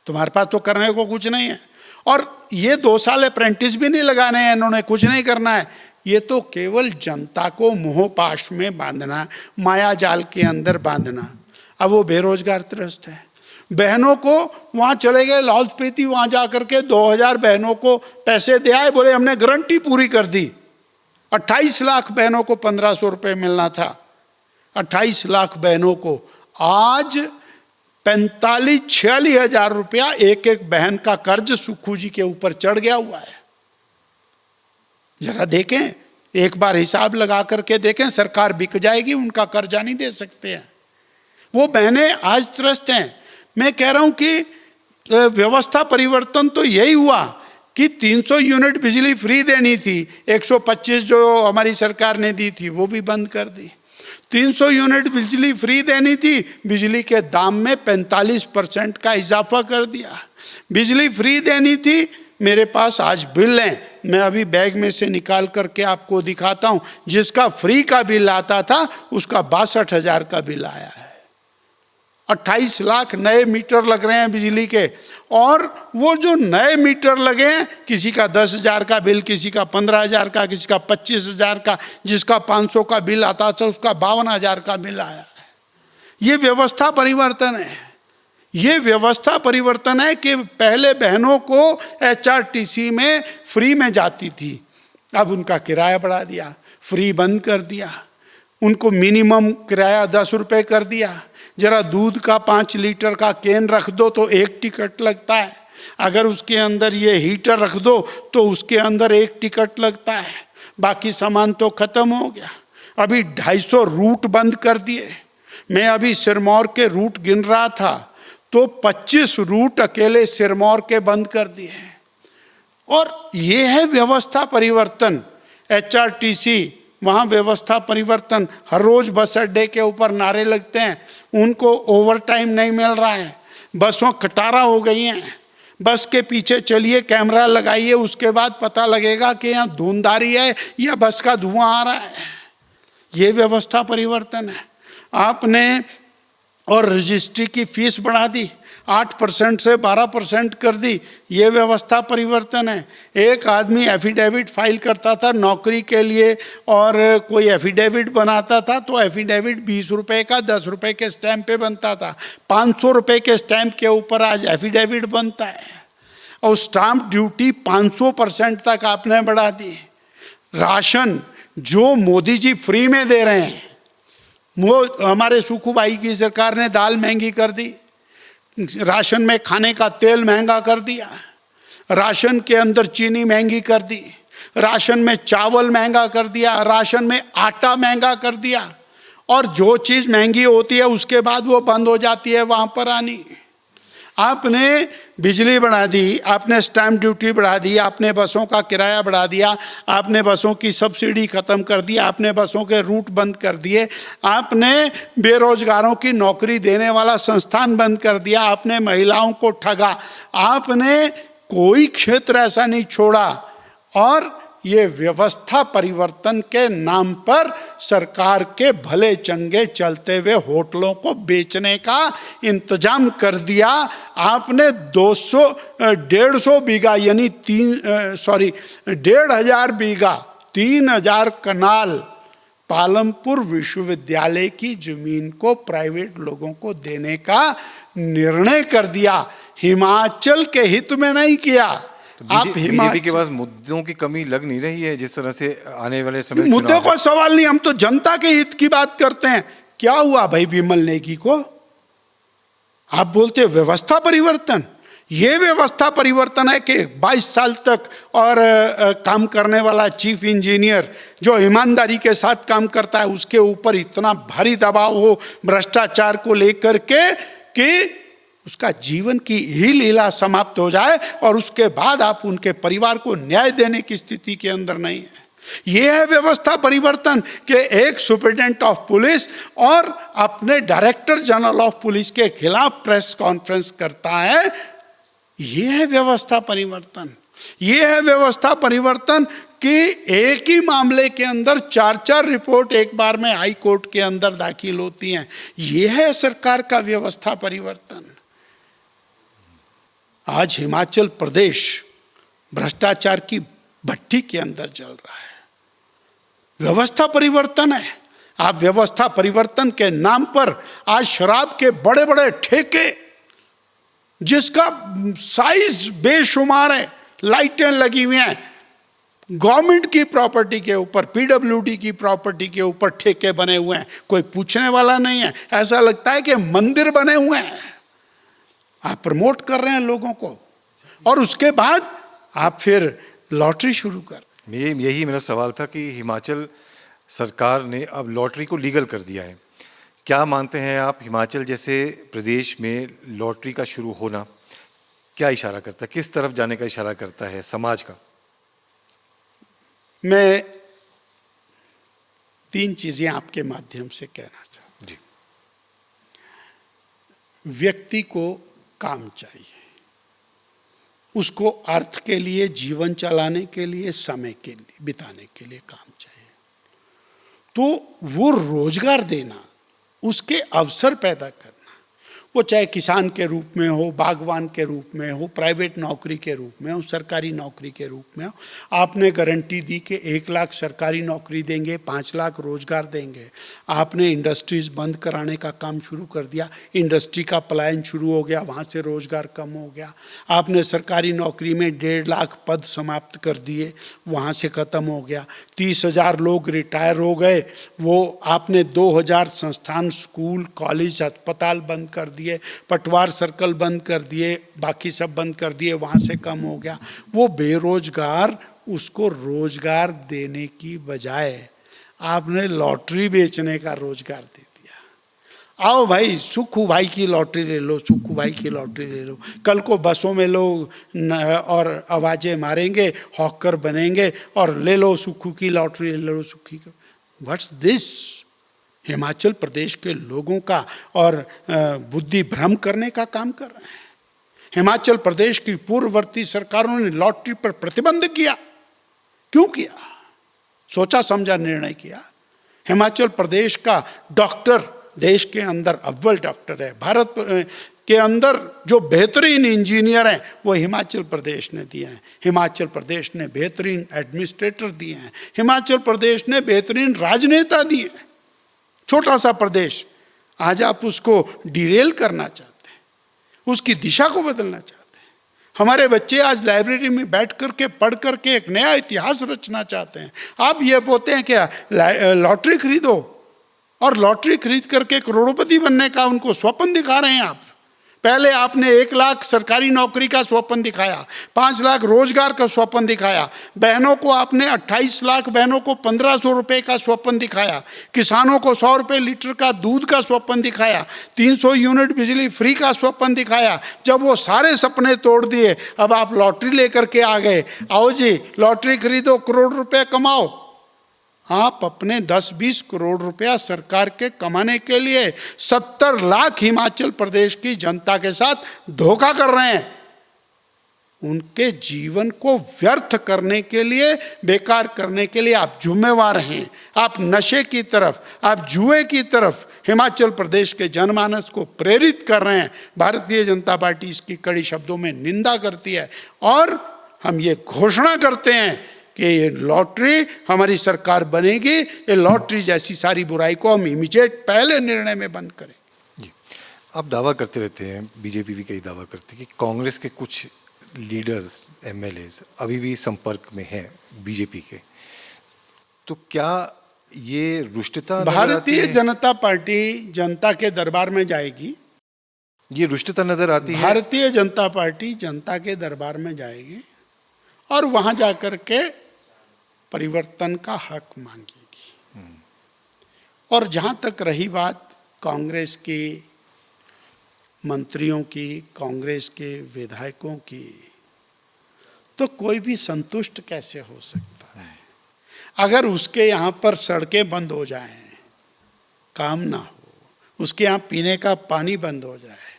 तुम्हारे पास तो करने को कुछ नहीं है। और ये 2 साल अप्रेंटिस भी नहीं लगाने हैं इन्होंने, कुछ नहीं करना है। ये तो केवल जनता को मोहपाश में बांधना, माया जाल के अंदर बांधना। अब वो बेरोजगार त्रस्त है। बहनों को वहाँ चले गए लाहौल स्पीति, वहाँ जा करके 2000 बहनों को पैसे दे आए, बोले हमने गारंटी पूरी कर दी। 28 लाख बहनों को 1500 रुपये मिलना था, 28 लाख बहनों को आज 45-46 हजार रुपया एक एक बहन का कर्ज सुक्खू जी के ऊपर चढ़ गया हुआ है। जरा देखें, एक बार हिसाब लगा करके देखें, सरकार बिक जाएगी, उनका कर्जा नहीं दे सकते हैं। वो बहनें आज त्रस्त हैं। मैं कह रहा हूं कि व्यवस्था परिवर्तन तो यही हुआ कि 300 यूनिट बिजली फ्री देनी थी, 125 जो हमारी सरकार ने दी थी वो भी बंद कर दी। 300 यूनिट बिजली फ्री देनी थी, बिजली के दाम में 45% का इजाफा कर दिया। बिजली फ्री देनी थी, मेरे पास आज बिल हैं, मैं अभी बैग में से निकाल करके आपको दिखाता हूं। जिसका फ्री का बिल आता था उसका 62,000 का बिल आया है। 28 लाख नए मीटर लग रहे हैं बिजली के, और वो जो नए मीटर लगे हैं, किसी का 10,000 का बिल, किसी का 15,000 का, किसी का 25,000 का, जिसका 500 का बिल आता था उसका 52,000 का बिल आया है। ये व्यवस्था परिवर्तन है। ये व्यवस्था परिवर्तन है कि पहले बहनों को एचआरटीसी में फ्री में जाती थी, अब उनका किराया बढ़ा दिया, फ्री बंद कर दिया, उनको मिनिमम किराया 10 रुपये कर दिया। जरा दूध का 5 लीटर का कैन रख दो तो 1 टिकट लगता है, अगर उसके अंदर ये हीटर रख दो तो उसके अंदर 1 टिकट लगता है, बाकी सामान तो खत्म हो गया। अभी 250 रूट बंद कर दिए। मैं अभी सिरमौर के रूट गिन रहा था तो 25 रूट अकेले सिरमौर के बंद कर दिए। और ये है व्यवस्था परिवर्तन। एचआरटीसी, वहाँ व्यवस्था परिवर्तन। हर रोज बस अड्डे के ऊपर नारे लगते हैं, उनको ओवर टाइम नहीं मिल रहा है, बसों कटारा हो गई हैं। बस के पीछे चलिए, कैमरा लगाइए, उसके बाद पता लगेगा कि यहाँ धुंधारी है या बस का धुआं आ रहा है। ये व्यवस्था परिवर्तन है। आपने और रजिस्ट्री की फीस बढ़ा दी, 8% से 12% कर दी, ये व्यवस्था परिवर्तन है। एक आदमी एफिडेविट फाइल करता था नौकरी के लिए, और कोई एफिडेविट बनाता था तो एफिडेविट 20 रुपये का 10 रुपये के स्टैम्प पे बनता था। 500 रुपये के स्टैम्प के ऊपर आज एफिडेविट बनता है। और स्टाम्प ड्यूटी 500% तक आपने बढ़ा दी। राशन जो मोदी जी फ्री में दे रहे हैं, वो हमारे सुखूबाई की सरकार ने दाल महंगी कर दी, राशन में खाने का तेल महंगा कर दिया, राशन के अंदर चीनी महंगी कर दी, राशन में चावल महंगा कर दिया, राशन में आटा महंगा कर दिया। और जो चीज़ महंगी होती है उसके बाद वो बंद हो जाती है वहाँ पर आनी। आपने बिजली बढ़ा दी, आपने स्टैम्प ड्यूटी बढ़ा दी, आपने बसों का किराया बढ़ा दिया, आपने बसों की सब्सिडी ख़त्म कर दी, आपने बसों के रूट बंद कर दिए, आपने बेरोजगारों की नौकरी देने वाला संस्थान बंद कर दिया, आपने महिलाओं को ठगा, आपने कोई क्षेत्र ऐसा नहीं छोड़ा। और ये व्यवस्था परिवर्तन के नाम पर सरकार के भले चंगे चलते हुए होटलों को बेचने का इंतजाम कर दिया। आपने 150 बीघा यानी 1,500 बीघा 3,000 कनाल पालमपुर विश्वविद्यालय की जमीन को प्राइवेट लोगों को देने का निर्णय कर दिया। हिमाचल के हित में नहीं किया। तो बीजेपी के पास मुद्दों की कमी लग नहीं रही है जिस तरह से आने वाले समय में मुद्दों का सवाल नहीं, हम तो जनता के हित की बात करते हैं। क्या हुआ भाई विमल नेगी को? आप बोलते हैं व्यवस्था परिवर्तन। ये व्यवस्था परिवर्तन है कि 22 साल तक और काम करने वाला चीफ इंजीनियर जो ईमानदारी के साथ काम करता है उसके ऊपर इतना भारी दबाव हो भ्रष्टाचार को लेकर के कि उसका जीवन की ही लीला समाप्त हो जाए और उसके बाद आप उनके परिवार को न्याय देने की स्थिति के अंदर नहीं है। यह है व्यवस्था परिवर्तन कि एक सुपरिटेंडेंट ऑफ पुलिस और अपने डायरेक्टर जनरल ऑफ पुलिस के खिलाफ प्रेस कॉन्फ्रेंस करता है। यह है व्यवस्था परिवर्तन। यह है व्यवस्था परिवर्तन कि एक ही मामले के अंदर 4-4 रिपोर्ट एक बार में हाई कोर्ट के अंदर दाखिल होती हैं। यह है सरकार का व्यवस्था परिवर्तन। आज हिमाचल प्रदेश भ्रष्टाचार की भट्टी के अंदर जल रहा है। व्यवस्था परिवर्तन है। आप व्यवस्था परिवर्तन के नाम पर आज शराब के बड़े बड़े ठेके जिसका साइज बेशुमार है, लाइटें लगी हुई हैं, गवर्नमेंट की प्रॉपर्टी के ऊपर, पीडब्ल्यूडी की प्रॉपर्टी के ऊपर ठेके बने हुए हैं। कोई पूछने वाला नहीं है। ऐसा लगता है कि मंदिर बने हुए हैं। आप प्रमोट कर रहे हैं लोगों को और उसके बाद आप फिर लॉटरी शुरू कर। यही मेरा सवाल था कि हिमाचल सरकार ने अब लॉटरी को लीगल कर दिया है। क्या मानते हैं आप हिमाचल जैसे प्रदेश में लॉटरी का शुरू होना क्या इशारा करता है, किस तरफ जाने का इशारा करता है समाज का? मैं 3 चीजें आपके माध्यम से कहना चाहता हूं। जी। व्यक्ति को काम चाहिए, उसको अर्थ के लिए, जीवन चलाने के लिए, समय के लिए बिताने के लिए काम चाहिए। तो वो रोजगार देना, उसके अवसर पैदा करना, वो चाहे किसान के रूप में हो, बागवान के रूप में हो, प्राइवेट नौकरी के रूप में हो, सरकारी नौकरी के रूप में हो। आपने गारंटी दी कि 1 लाख सरकारी नौकरी देंगे, 5 लाख रोजगार देंगे। आपने इंडस्ट्रीज बंद कराने का काम शुरू कर दिया, इंडस्ट्री का पलायन शुरू हो गया, वहाँ से रोजगार कम हो गया। आपने सरकारी नौकरी में 1.5 लाख पद समाप्त कर दिए, वहाँ से ख़त्म हो गया। 30,000 लोग रिटायर हो गए। वो आपने 2,000 संस्थान, स्कूल, कॉलेज, अस्पताल बंद कर दिए, पटवार सर्कल बंद कर दिए, बाकी सब बंद कर दिए, वहाँ से कम हो गया। वो बेरोजगार, उसको रोजगार देने की बजाय आपने लॉटरी बेचने का रोजगार दे दिया। आओ भाई, सुक्खू भाई की लॉटरी ले लो, सुक्खू भाई की लॉटरी ले लो। कल को बसों में लोग और आवाज़ें मारेंगे, हॉकर बनेंगे और ले लो सुक्खू की लॉटरी, ले लो सुक्खू की। What's this? हिमाचल प्रदेश के लोगों का और बुद्धि भ्रम करने का काम कर रहे हैं। हिमाचल प्रदेश की पूर्ववर्ती सरकारों ने लॉटरी पर प्रतिबंध किया। क्यों किया? सोचा समझा निर्णय किया। हिमाचल प्रदेश का डॉक्टर देश के अंदर अव्वल डॉक्टर है। भारत के अंदर जो बेहतरीन इंजीनियर हैं वो हिमाचल प्रदेश ने दिए हैं। हिमाचल प्रदेश ने बेहतरीन एडमिनिस्ट्रेटर दिए हैं। हिमाचल प्रदेश ने बेहतरीन राजनेता दिए हैं। छोटा सा प्रदेश, आज आप उसको डिरेल करना चाहते हैं, उसकी दिशा को बदलना चाहते हैं। हमारे बच्चे आज लाइब्रेरी में बैठ करके पढ़ करके एक नया इतिहास रचना चाहते हैं। आप ये बोलते हैं क्या लॉटरी खरीदो, और लॉटरी खरीद करके करोड़पति बनने का उनको स्वप्न दिखा रहे हैं आप। पहले आपने 1 लाख सरकारी नौकरी का स्वप्न दिखाया, 5 लाख रोजगार का स्वप्न दिखाया, बहनों को आपने 28 लाख बहनों को 1500 रुपए का स्वप्न दिखाया, किसानों को 100 रुपए लीटर का दूध का स्वप्न दिखाया, 300 यूनिट बिजली फ्री का स्वप्न दिखाया। जब वो सारे सपने तोड़ दिए, अब आप लॉटरी लेकर के आ गए, आओ जी लॉटरी खरीदो, करोड़ रुपए कमाओ। आप अपने 10-20 करोड़ रुपया सरकार के कमाने के लिए 70 लाख हिमाचल प्रदेश की जनता के साथ धोखा कर रहे हैं। उनके जीवन को व्यर्थ करने के लिए, बेकार करने के लिए आप जिम्मेवार हैं। आप नशे की तरफ, आप जुए की तरफ हिमाचल प्रदेश के जनमानस को प्रेरित कर रहे हैं। भारतीय जनता पार्टी इसकी कड़ी शब्दों में निंदा करती है और हम ये घोषणा करते हैं कि ये लॉटरी हमारी सरकार बनेगी, ये लॉटरी जैसी सारी बुराई को हम इमीडिएट पहले निर्णय में बंद करें। जी, आप दावा करते रहते हैं, बीजेपी भी कई दावा करती है कि कांग्रेस के कुछ लीडर्स, एमएलएज अभी भी संपर्क में हैं बीजेपी के, तो क्या ये रुष्टता भारतीय जनता पार्टी जनता के दरबार में जाएगी? ये रुष्टता नजर आती है? भारतीय जनता पार्टी जनता के दरबार में जाएगी और वहां जाकर के परिवर्तन का हक मांगेगी। और जहां तक रही बात कांग्रेस के मंत्रियों की, कांग्रेस के विधायकों की, तो कोई भी संतुष्ट कैसे हो सकता है? अगर उसके यहाँ पर सड़कें बंद हो जाएं, काम ना हो, उसके यहाँ पीने का पानी बंद हो जाए,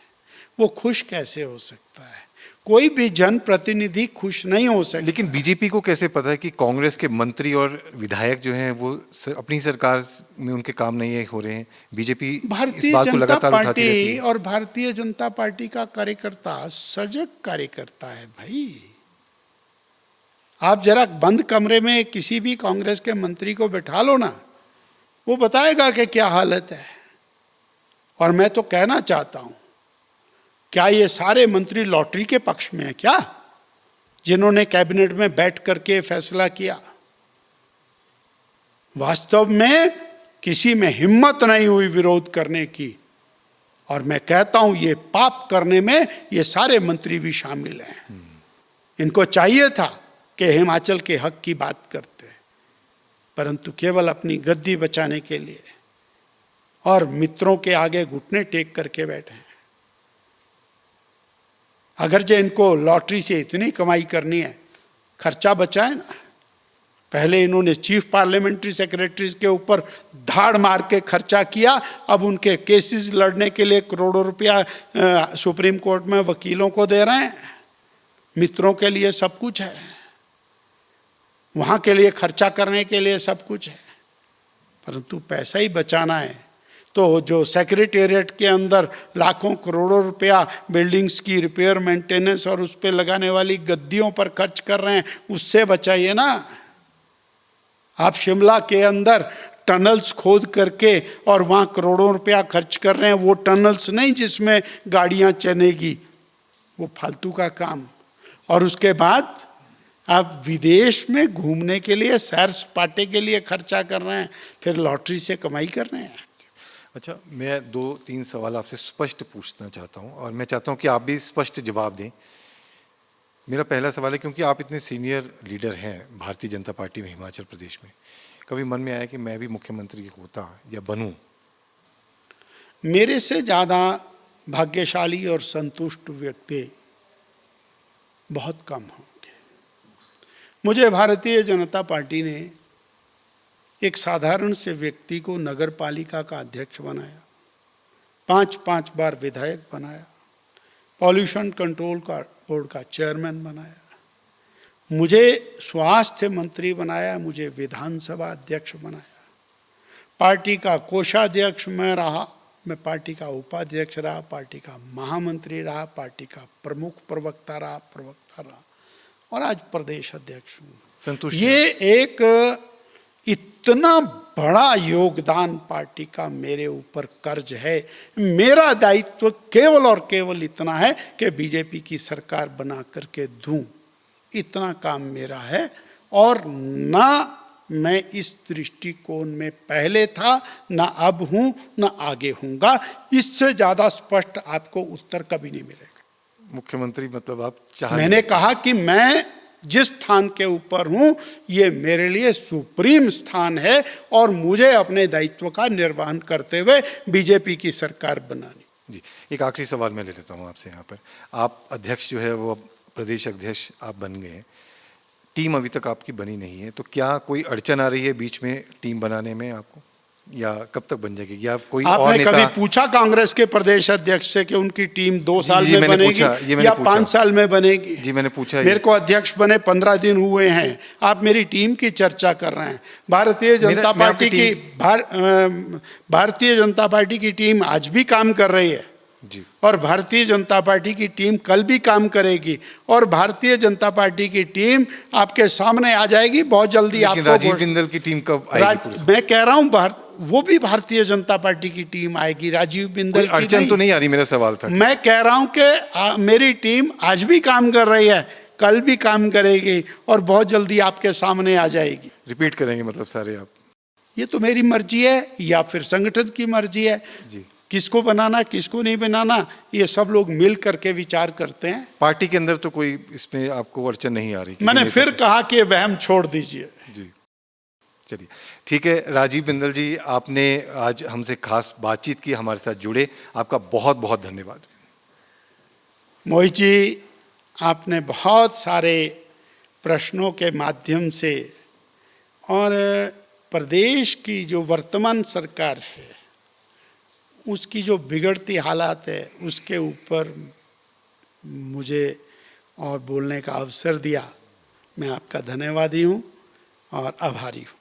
वो खुश कैसे हो सकता है? कोई भी जनप्रतिनिधि खुश नहीं हो सकता। लेकिन बीजेपी को कैसे पता है कि कांग्रेस के मंत्री और विधायक जो हैं वो अपनी सरकार में उनके काम नहीं हो रहे हैं? बीजेपी इस बात को लगातार उठाती रहती है। और भारतीय जनता पार्टी का कार्यकर्ता सजग कार्यकर्ता है भाई। आप जरा बंद कमरे में किसी भी कांग्रेस के मंत्री को बैठा लो ना, वो बताएगा कि क्या हालत है। और मैं तो कहना चाहता हूं, क्या ये सारे मंत्री लॉटरी के पक्ष में है क्या, जिन्होंने कैबिनेट में बैठ करके फैसला किया? वास्तव में किसी में हिम्मत नहीं हुई विरोध करने की। और मैं कहता हूं ये पाप करने में ये सारे मंत्री भी शामिल हैं। इनको चाहिए था कि हिमाचल के हक की बात करते, परंतु केवल अपनी गद्दी बचाने के लिए और मित्रों के आगे घुटने टेक करके बैठे हैं। अगर जो इनको लॉटरी से इतनी कमाई करनी है, खर्चा बचाए ना। पहले इन्होंने चीफ पार्लियामेंट्री सेक्रेटरीज के ऊपर धाड़ मार के खर्चा किया, अब उनके केसेस लड़ने के लिए करोड़ों रुपया सुप्रीम कोर्ट में वकीलों को दे रहे हैं। मित्रों के लिए सब कुछ है, वहां के लिए खर्चा करने के लिए सब कुछ है, परंतु पैसा ही बचाना है। तो जो सेक्रेटेरिएट के अंदर लाखों करोड़ों रुपया बिल्डिंग्स की रिपेयर, मेंटेनेंस और उस पर लगाने वाली गद्दियों पर खर्च कर रहे हैं, उससे बचाइए ना। आप शिमला के अंदर टनल्स खोद करके और वहाँ करोड़ों रुपया खर्च कर रहे हैं, वो टनल्स नहीं जिसमें गाड़ियाँ चलेगी, वो फालतू का काम। और उसके बाद आप विदेश में घूमने के लिए, सैर सपाटे के लिए खर्चा कर रहे हैं, फिर लॉटरी से कमाई कर रहे हैं। अच्छा, मैं 2-3 सवाल आपसे स्पष्ट पूछना चाहता हूं और मैं चाहता हूं कि आप भी स्पष्ट जवाब दें। मेरा पहला सवाल है, क्योंकि आप इतने सीनियर लीडर हैं भारतीय जनता पार्टी में हिमाचल प्रदेश में, कभी मन में आया कि मैं भी मुख्यमंत्री होता या बनूं? मेरे से ज़्यादा भाग्यशाली और संतुष्ट व्यक्ति बहुत कम होंगे। मुझे भारतीय जनता पार्टी ने एक साधारण से व्यक्ति को नगर पालिका का अध्यक्ष बनाया, 5-5 बार विधायक बनाया, पॉल्यूशन कंट्रोल का बोर्ड का चेयरमैन बनाया, मुझे स्वास्थ्य मंत्री बनाया, मुझे विधानसभा अध्यक्ष बनाया, पार्टी का कोषाध्यक्ष मैं रहा, मैं पार्टी का उपाध्यक्ष रहा, पार्टी का महामंत्री रहा, पार्टी का प्रमुख प्रवक्ता रहा और आज प्रदेश अध्यक्ष हूँ। संतुष्ट? ये एक इतना बड़ा योगदान पार्टी का मेरे ऊपर कर्ज है। मेरा दायित्व केवल और केवल इतना है कि बीजेपी की सरकार बना करके दूं, इतना काम मेरा है। और ना मैं इस दृष्टिकोण में पहले था, ना अब हूं, ना आगे हूंगा। इससे ज्यादा स्पष्ट आपको उत्तर कभी नहीं मिलेगा। मुख्यमंत्री मतलब आप चाह, मैंने कहा कि मैं जिस स्थान के ऊपर हूं, ये मेरे लिए सुप्रीम स्थान है और मुझे अपने दायित्व का निर्वहन करते हुए बीजेपी की सरकार बनानी। जी, एक आखिरी सवाल मैं ले लेता हूँ आपसे। यहाँ पर आप अध्यक्ष जो है वो प्रदेश अध्यक्ष आप बन गए, टीम अभी तक आपकी बनी नहीं है, तो क्या कोई अड़चन आ रही है बीच में टीम बनाने में आपको, या कब तक बन जाएगी, या कोई और आपने नेता? कभी पूछा कांग्रेस के प्रदेश अध्यक्ष से कि उनकी टीम 2 साल में बनेगी या 5 साल में बनेगी? जी मैंने पूछा। मेरे को अध्यक्ष बने 15 दिन हुए हैं, आप मेरी टीम की चर्चा कर रहे हैं। भारतीय जनता पार्टी की टीम आज भी काम कर रही है जी, और भारतीय जनता पार्टी की टीम कल भी काम करेगी, और भारतीय जनता पार्टी की टीम आपके सामने आ जाएगी बहुत जल्दी। आपको राजीव बिंदल की टीम कब आएगी? मैं कह रहा हूं वो भी भारतीय जनता पार्टी की टीम आएगी, राजीव बिंदल की अड़चन तो नहीं आ रही, मेरा सवाल था। मैं कह रहा हूं कि मेरी टीम आज भी काम कर रही है, कल भी काम करेगी और बहुत जल्दी आपके सामने आ जाएगी। रिपीट करेंगे मतलब सारे आप? ये तो मेरी मर्जी है या फिर संगठन की मर्जी है जी, किसको बनाना किसको नहीं बनाना, ये सब लोग मिल करके विचार करते हैं। पार्टी के अंदर तो कोई इसमें आपको अड़चन नहीं आ रही? मैंने फिर कहा कि वहम छोड़ दीजिए। जी, चलिए ठीक है। राजीव बिंदल जी, आपने आज हमसे खास बातचीत की, हमारे साथ जुड़े, आपका बहुत बहुत धन्यवाद। मोहित जी, आपने बहुत सारे प्रश्नों के माध्यम से और प्रदेश की जो वर्तमान सरकार है उसकी जो बिगड़ती हालात है उसके ऊपर मुझे और बोलने का अवसर दिया। मैं आपका धन्यवादी हूँ और आभारी हूँ।